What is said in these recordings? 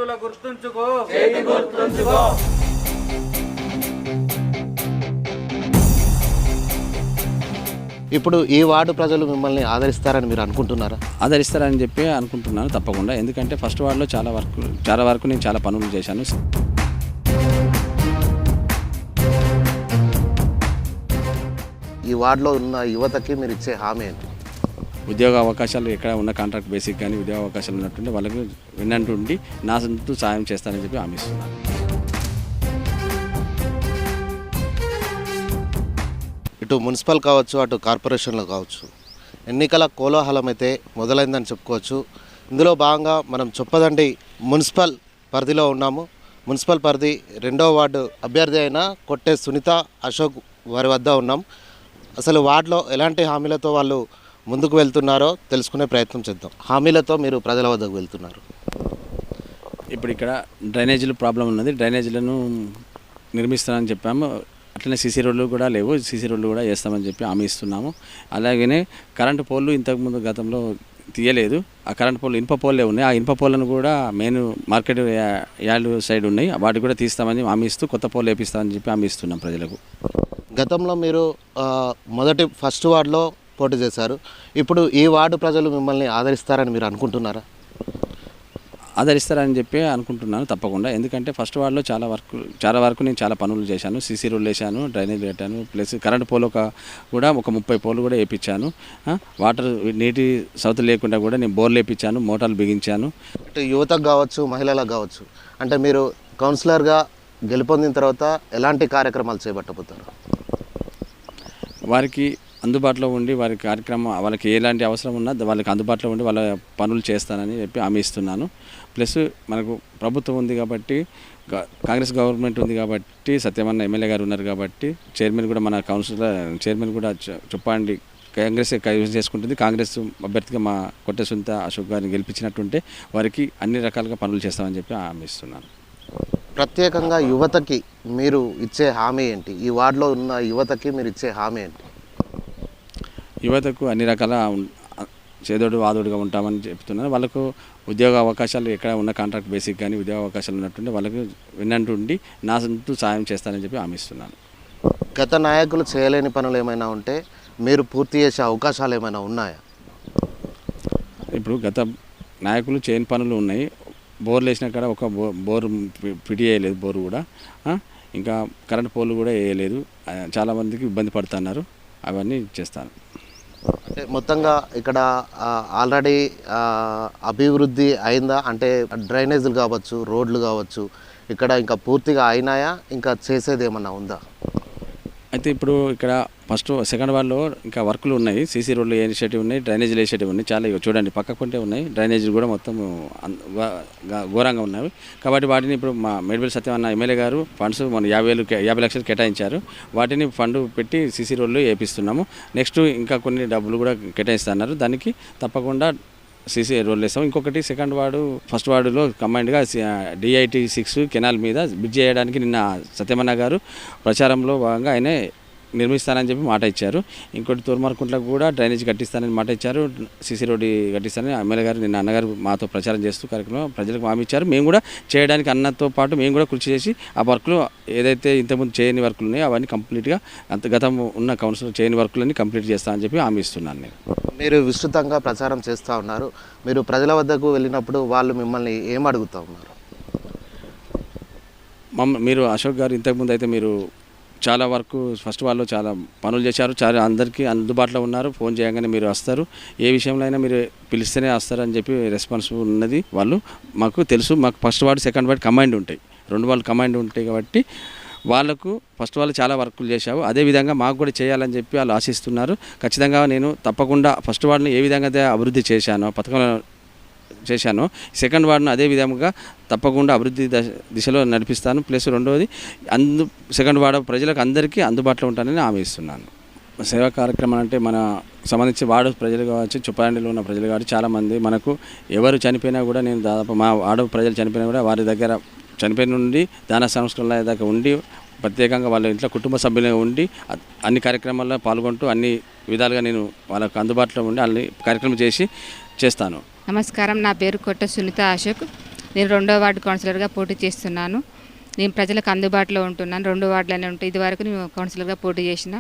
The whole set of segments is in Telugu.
గుర్తుంచుకో. ఇప్పుడు ఈ వార్డు ప్రజలు మిమ్మల్ని ఆదరిస్తారని మీరు అనుకుంటున్నారా? ఆదరిస్తారని చెప్పి అనుకుంటున్నాను తప్పకుండా. ఎందుకంటే ఫస్ట్ వార్డులో చాలా వరకు నేను చాలా పనులు చేశాను. ఈ వార్డులో ఉన్న యువతకి మీరు ఇచ్చే హామీ ఏంటి? ఉద్యోగ అవకాశాలు ఎక్కడ ఉన్న కాంట్రాక్ట్ బేసిక్ కానీ ఉద్యోగ అవకాశాలు ఉన్నట్టుండి వాళ్ళకి విన్నట్టుండి నా సొంత సాయం చేస్తానని చెప్పి హామీ ఇస్తున్నాను. ఇటు మున్సిపల్ కావచ్చు, అటు కార్పొరేషన్లో కావచ్చు, ఎన్నికల కోలాహలం అయితే మొదలైందని చెప్పుకోవచ్చు. ఇందులో భాగంగా మనం చొప్పదండి మున్సిపల్ పరిధిలో ఉన్నాము. మున్సిపల్ పరిధి 2వ వార్డు అభ్యర్థి అయిన కొట్టే సునీత అశోక్ వారి వద్ద ఉన్నాం. అసలు వార్డులో ఎలాంటి హామీలతో వాళ్ళు ముందుకు వెళ్తున్నారో తెలుసుకునే ప్రయత్నం చేద్దాం. హామీలతో మీరు ప్రజల వద్దకు వెళ్తున్నారు. ఇప్పుడు ఇక్కడ డ్రైనేజీలు ప్రాబ్లం ఉన్నది. డ్రైనేజీలను నిర్మిస్తానని చెప్పాము. అట్లనే సీసీ రోడ్లు కూడా లేవు. సీసీ రోడ్లు కూడా వేస్తామని చెప్పి హామీ ఇస్తున్నాము. అలాగనే కరెంటు పోల్లు ఇంతకుముందు గతంలో తీయలేదు. ఆ కరెంటు పోల్లు ఇనుప పోల్లే ఉన్నాయి. ఆ ఇనుప పోల్లను కూడా మెయిన్ మార్కెట్ యార్డ్ సైడ్ ఉన్నాయి. వాటికి కూడా తీస్తామని హామీ ఇస్తూ కొత్త పోల్లు వేపిస్తామని చెప్పి హామీ ఇస్తున్నాం ప్రజలకు. గతంలో మీరు ఫస్ట్ వార్డులో పోటీ చేశారు. ఇప్పుడు ఈ వార్డు ప్రజలు మిమ్మల్ని ఆదరిస్తారని మీరు అనుకుంటున్నారా? ఆదరిస్తారని చెప్పి అనుకుంటున్నాను తప్పకుండా. ఎందుకంటే ఫస్ట్ వార్డులో చాలా వరకు నేను చాలా పనులు చేశాను. సీసీ రోడ్లు వేసాను, డ్రైనేజ్ పెట్టాను, ప్లస్ కరెంట్ పోల్ కూడా ఒక 30 పోలు కూడా వేయించాను. వాటర్ నీటి సౌతు లేకుండా కూడా నేను బోర్లు వేయించాను, మోటార్లు బిగించాను. అంటే యువతకు కావచ్చు, మహిళలకు కావచ్చు, అంటే మీరు కౌన్సిలర్గా గెలుపొందిన తర్వాత ఎలాంటి కార్యక్రమాలు చేపట్టబోతారు? వారికి అందుబాటులో ఉండి వారి కార్యక్రమం వాళ్ళకి ఎలాంటి అవసరం ఉన్నా వాళ్ళకి అందుబాటులో ఉండి వాళ్ళ పనులు చేస్తానని చెప్పి హామీ ఇస్తున్నాను. ప్లస్ మనకు ప్రభుత్వం ఉంది కాబట్టి, కాంగ్రెస్ గవర్నమెంట్ ఉంది కాబట్టి, సత్యమన్న ఎమ్మెల్యే గారు ఉన్నారు కాబట్టి, చైర్మన్ కూడా మన కౌన్సిలర్ చైర్మన్ కూడా చెప్పండి కాంగ్రెస్ కైవసం చేసుకుంటుంది. కాంగ్రెస్ అభ్యర్థిగా మా కొట్టే సునీత అశోక్ గారిని గెలిపించినట్టుంటే వారికి అన్ని రకాలుగా పనులు చేస్తామని చెప్పి హామీ ఇస్తున్నాను. ప్రత్యేకంగా యువతకి మీరు ఇచ్చే హామీ ఏంటి? ఈ వార్డులో ఉన్న యువతకి మీరు ఇచ్చే హామీ ఏంటి? యువతకు అన్ని రకాల చేదోడు వాదోడుగా ఉంటామని చెప్తున్నాను. వాళ్ళకు ఉద్యోగ అవకాశాలు ఎక్కడ ఉన్న కాంట్రాక్ట్ బేసిక్ కానీ ఉద్యోగ అవకాశాలు ఉన్నట్టుండి వాళ్ళకు విన్నట్టుండి నా సొంత సాయం చేస్తానని చెప్పి హామీ ఇస్తున్నాను. గత నాయకులు చేయలేని పనులు ఏమైనా ఉంటే మీరు పూర్తి చేసే అవకాశాలు ఏమైనా ఉన్నాయా? ఇప్పుడు గత నాయకులు చేయని పనులు ఉన్నాయి. బోర్లు వేసిన కాడ ఒక బోరు పిడి వేయలేదు, బోరు కూడా. ఇంకా కరెంట్ పోలు కూడా వేయలేదు. చాలామందికి ఇబ్బంది పడుతున్నారు. అవన్నీ చేస్తాను. అంటే మొత్తంగా ఇక్కడ ఆల్రెడీ అభివృద్ధి అయిందా? అంటే డ్రైనేజీలు కావచ్చు, రోడ్లు కావచ్చు, ఇక్కడ ఇంకా పూర్తిగా అయినాయా? ఇంకా చేసేది ఏమన్నా ఉందా? అయితే ఇప్పుడు ఇక్కడ సెకండ్ వార్డులో ఇంకా వర్కులు ఉన్నాయి. సీసీ రోడ్లు వేసేటివి ఉన్నాయి, డ్రైనేజీలు వేసేటివి ఉన్నాయి. చాలా చూడండి పక్కకుంటే ఉన్నాయి. డ్రైనేజీలు కూడా మొత్తం ఘోరంగా ఉన్నాయి. కాబట్టి వాటిని ఇప్పుడు మా మేడిపల్లి సత్యమన్న ఎమ్మెల్యే గారు ఫండ్స్ మన 50 లక్షలు కేటాయించారు. వాటిని ఫండ్ పెట్టి సీసీ రోడ్లు వేపిస్తున్నాము. నెక్స్ట్ ఇంకా కొన్ని డబ్బులు కూడా కేటాయిస్తున్నారు. దానికి తప్పకుండా సీసీ రోడ్లు వేస్తాం. ఇంకొకటి సెకండ్ వార్డు ఫస్ట్ వార్డులో కంబైన్డ్గా DIT 6 కెనాల్ మీద బ్రిడ్జ్ చేయడానికి నిన్న సత్యమన్న గారు ప్రచారంలో భాగంగా ఆయన నిర్మిస్తానని చెప్పి మాట ఇచ్చారు. ఇంకోటి తూర్మార్కుంట్లకు కూడా డ్రైనేజ్ కట్టిస్తానని మాట ఇచ్చారు. సీసీ రోడ్డు కట్టిస్తానని ఎమ్మెల్యే గారు నిన్న అన్నగారు మాతో ప్రచారం చేస్తూ కార్యక్రమం ప్రజలకు హామీ ఇచ్చారు. మేము కూడా చేయడానికి అన్నతో పాటు మేము కూడా కృషి చేసి ఆ వర్క్లు ఏదైతే ఇంతకుముందు చేయని వర్కులు ఉన్నాయో అవన్నీ కంప్లీట్గా గతం ఉన్న కౌన్సిలర్ చేయని వర్కులన్నీ కంప్లీట్ చేస్తానని చెప్పి హామీ ఇస్తున్నాను. నేను మీరు విస్తృతంగా ప్రచారం చేస్తూ ఉన్నారు. మీరు ప్రజల వద్దకు వెళ్ళినప్పుడు వాళ్ళు మిమ్మల్ని ఏం అడుగుతూ ఉన్నారు? మీరు అశోక్ గారు ఇంతకుముందు అయితే మీరు చాలా వరకు ఫస్ట్ వాళ్ళు చాలా పనులు చేశారు. చాలా అందరికీ అందుబాటులో ఉన్నారు. ఫోన్ చేయగానే మీరు వస్తారు. ఏ విషయంలో అయినా మీరు పిలిస్తేనే వస్తారని చెప్పి రెస్పాన్స్ ఉన్నది. వాళ్ళు మాకు తెలుసు. మాకు first ward second ward combined ఉంటాయి. 2 వార్డులు కంబైండ్ ఉంటాయి కాబట్టి వాళ్ళకు ఫస్ట్ వాళ్ళు చాలా వర్కులు చేశావు. అదేవిధంగా మాకు కూడా చేయాలని చెప్పి వాళ్ళు ఆశిస్తున్నారు. ఖచ్చితంగా నేను తప్పకుండా ఫస్ట్ వార్డుని ఏ విధంగా అభివృద్ధి చేశానో పథకం చేశాను, సెకండ్ వార్డును అదే విధంగా తప్పకుండా అభివృద్ధి దిశలో నడిపిస్తాను. ప్లస్ రెండవది సెకండ్ వార్డు ప్రజలకు అందరికీ అందుబాటులో ఉంటానని హామీ ఇస్తున్నాను. సేవా కార్యక్రమం అంటే మన సంబంధించి వార్డు ప్రజలు కావచ్చు, చుప్పారెడ్డిలో ఉన్న ప్రజలు కావచ్చు, చాలామంది మనకు ఎవరు చనిపోయినా కూడా నేను దాదాపు మా వార్డు ప్రజలు చనిపోయినా కూడా వారి దగ్గర చనిపోయిన నుండి దాన సంస్కరణ దాకా ఉండి ప్రత్యేకంగా వాళ్ళ ఇంట్లో కుటుంబ సభ్యులుగా ఉండి అన్ని కార్యక్రమాల్లో పాల్గొంటూ అన్ని విధాలుగా నేను వాళ్ళకు అందుబాటులో ఉండి అన్ని కార్యక్రమం చేస్తాను. నమస్కారం, నా పేరు కొట్టే సునీత అశోక్. నేను 2వ వార్డు కౌన్సిలర్గా పోటీ చేస్తున్నాను. నేను ప్రజలకు అందుబాటులో ఉంటున్నాను. 2 వార్డులోనే ఉంటాయి. ఇదివరకు నేను కౌన్సిలర్గా పోటీ చేసిన,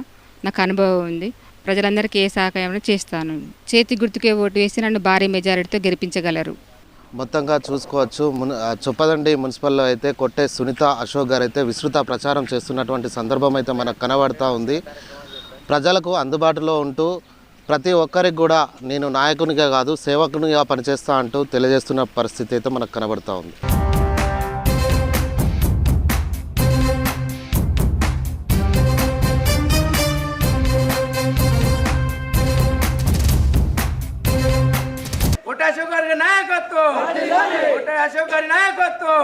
నాకు అనుభవం ఉంది. ప్రజలందరికీ ఏ సహకారం చేస్తాను. చేతి గుర్తుకే ఓటు వేసి నన్ను భారీ మెజారిటీతో గెలిపించగలరు. మొత్తంగా చూసుకోవచ్చు. చొప్పదండి మున్సిపల్లో అయితే కొట్టే సునీత అశోక్ గారు అయితే విస్తృత ప్రచారం చేస్తున్నటువంటి సందర్భం అయితే మనకు కనబడుతూ ఉంది. ప్రజలకు అందుబాటులో ఉంటూ ప్రతి ఒక్కరికి కూడా నేను నాయకునిగా కాదు సేవకునిగా పనిచేస్తా అంటూ తెలియజేస్తున్న పరిస్థితి అయితే మనకు కనబడుతూ ఉంది. అశోక్ గారి నాయకత్వం, అశోక్ గారి నాయకత్వం.